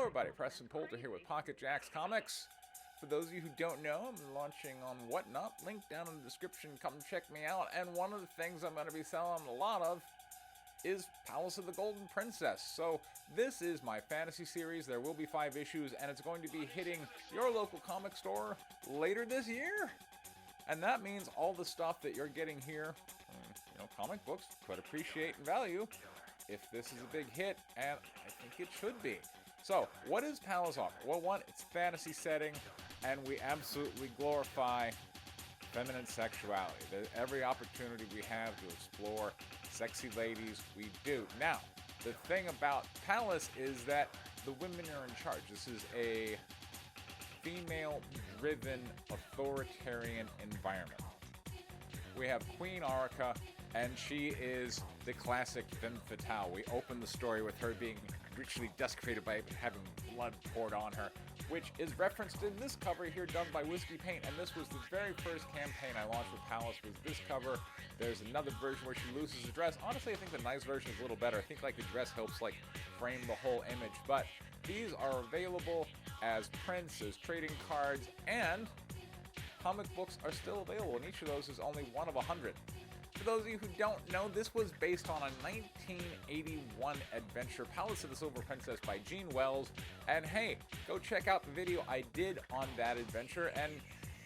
everybody, Preston Poulter here with Pocket Jacks Comics. For those of you who don't know, I'm launching on Whatnot, link down in the description, come check me out. And one of the things I'm going to be selling a lot of is Palace of the Golden Princess. So this is my fantasy series. There will be 5 issues, and it's going to be hitting your local comic store later this year. And that means all the stuff that you're getting here, comic books could appreciate in value if this is a big hit, and I think it should be. So, what is Palace offer? Well, one, it's fantasy setting, and we absolutely glorify feminine sexuality. Every opportunity we have to explore sexy ladies, we do. Now, the thing about Palace is that the women are in charge. This is a female-driven, authoritarian environment. We have Queen Arica, and she is the classic femme fatale. We open the story with her being ritually desecrated by having blood poured on her, which is referenced in this cover here done by Whiskey Paint, and this was the very first campaign I launched with Palace, was this cover. There's another version where she loses the dress. Honestly, I think the nice version is a little better. I think the dress helps frame the whole image, but these are available as prints, as trading cards, and comic books are still available, and each of those is only one of 100. For those of you who don't know, this was based on a 1981 adventure, Palace of the Silver Princess by Gene Wells, and hey, go check out the video I did on that adventure, and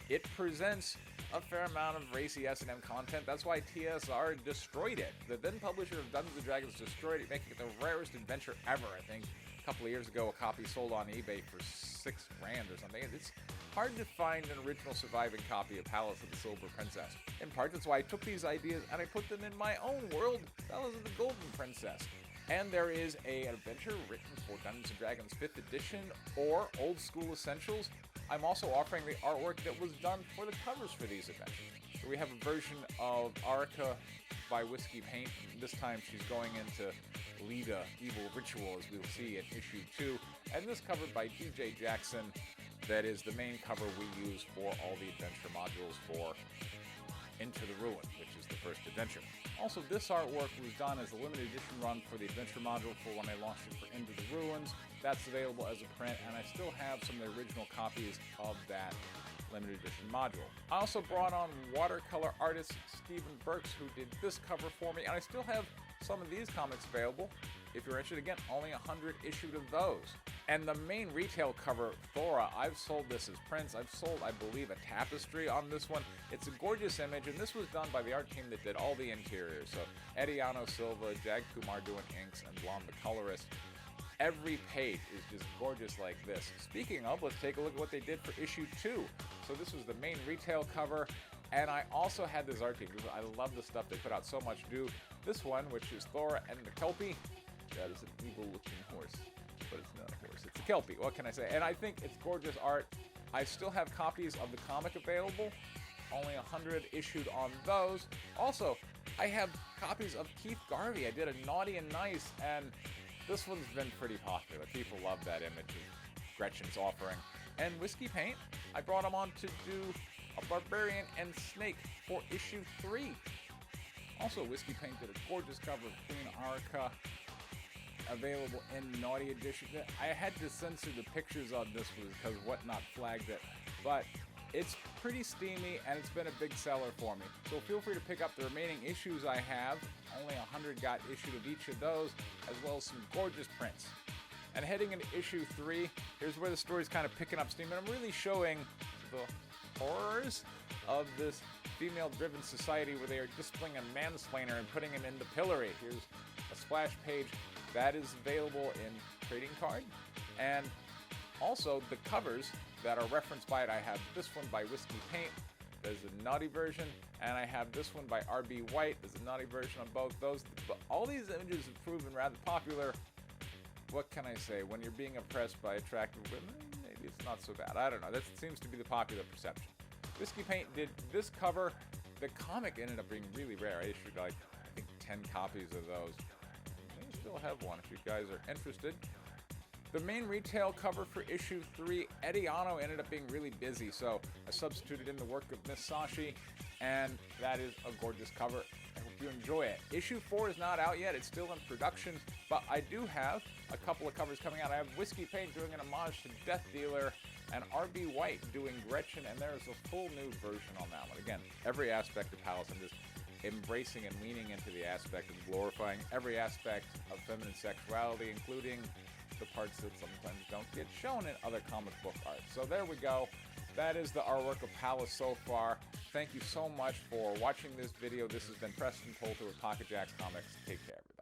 it presents a fair amount of racy S&M content. That's why TSR destroyed it. The then publisher of Dungeons & Dragons destroyed it, making it the rarest adventure ever, I think. A couple of years ago, a copy sold on eBay for $6,000 or something. It's hard to find an original surviving copy of Palace of the Silver Princess. In part, that's why I took these ideas and I put them in my own world, Palace of the Golden Princess. And there is an adventure written for Dungeons & Dragons 5th edition or Old School Essentials. I'm also offering the artwork that was done for the covers for these adventures. So we have a version of Arica by Whiskey Paint. This time she's going in to lead a evil ritual, as we'll see in issue 2. And this cover by DJ Jackson, that is the main cover we use for all the adventure modules for Into the Ruin, which is the first adventure. Also, this artwork was done as a limited edition run for the adventure module for when I launched it for Into the Ruins. That's available as a print, and I still have some of the original copies of that limited edition module. I also brought on watercolor artist Stephen Burks, who did this cover for me, and I still have some of these comics available. If you're interested, again, only 100 issued of those. And the main retail cover, Thora, I've sold this as prints. I've sold, I believe, a tapestry on this one. It's a gorgeous image, and this was done by the art team that did all the interiors. So Ediano Silva, Jag Kumar doing inks, and Blonde the colorist. Every page is just gorgeous like this. Speaking of, let's take a look at what they did for issue 2. So this was the main retail cover, and I also had this art team. I love the stuff they put out so much new. This one, which is Thora and the Kelpie. That is an evil-looking horse, but it's not a horse. It's a Kelpie. What can I say? And I think it's gorgeous art. I still have copies of the comic available. Only 100 issued on those. Also, I have copies of Keith Garvey. I did a Naughty and Nice, and this one's been pretty popular. People love that image of Gretchen's offering. And Whiskey Paint, I brought him on to do a Barbarian and Snake for issue 3. Also, Whiskey Paint did a gorgeous cover of Queen Arica, available in Naughty Edition. I had to censor the pictures on this one because Whatnot flagged it, but it's pretty steamy and it's been a big seller for me. So feel free to pick up the remaining issues I have. Only 100 got issued of each of those, as well as some gorgeous prints. And heading into issue 3, here's where the story's kind of picking up steam, and I'm really showing the horrors of this female-driven society where they are displaying a mansplainer and putting him in the pillory. Here's a splash page that is available in trading card, and also the covers that are referenced by it. I have this one by Whiskey Paint. There's a naughty version, and I have this one by R.B. White. There's a naughty version on both those. But all these images have proven rather popular. What can I say? When you're being oppressed by attractive women, maybe it's not so bad. I don't know. That seems to be the popular perception. Whiskey Paint did this cover. The comic ended up being really rare. I issued I think 10 copies of those. I still have one if you guys are interested. The main retail cover for issue 3, Ediano, ended up being really busy, so I substituted in the work of Miss Sashi, and that is a gorgeous cover. I hope you enjoy it. Issue 4 is not out yet, it's still in production, but I do have a couple of covers coming out. I have Whiskey Paint doing an homage to Death Dealer, and R.B. White doing Gretchen, and there's a full new version on that one. Again, every aspect of Palace, I'm just embracing and leaning into the aspect of glorifying every aspect of feminine sexuality, including the parts that sometimes don't get shown in other comic book art. So there we go. That is the artwork of Palace so far. Thank you so much for watching this video. This has been Preston Poulter with Pocket Jacks Comics. Take care, everybody.